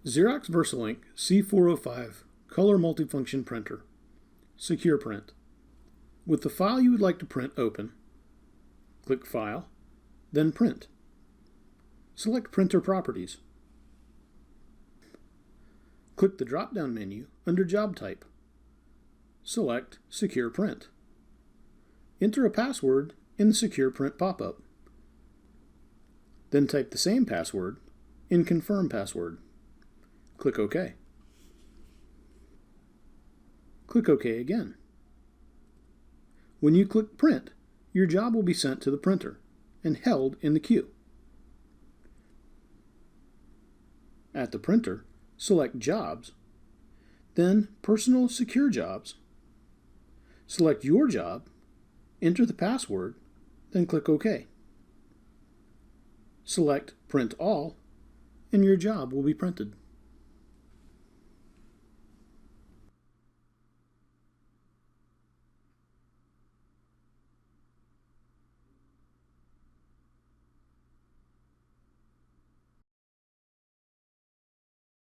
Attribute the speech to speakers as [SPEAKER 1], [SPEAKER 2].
[SPEAKER 1] Xerox VersaLink C405 Color Multifunction Printer. Secure Print. With the file you would like to print open, click File, then Print. Select Printer Properties. Click the drop-down menu under Job Type. Select Secure Print. Enter a password in the Secure Print pop-up. Then type the same password in Confirm Password. Click OK. Click OK again. When you click Print, your job will be sent to the printer and held in the queue. At the printer, select Jobs, then Personal Secure Jobs. Select your job, enter the password, then click OK. Select Print All, and your job will be printed.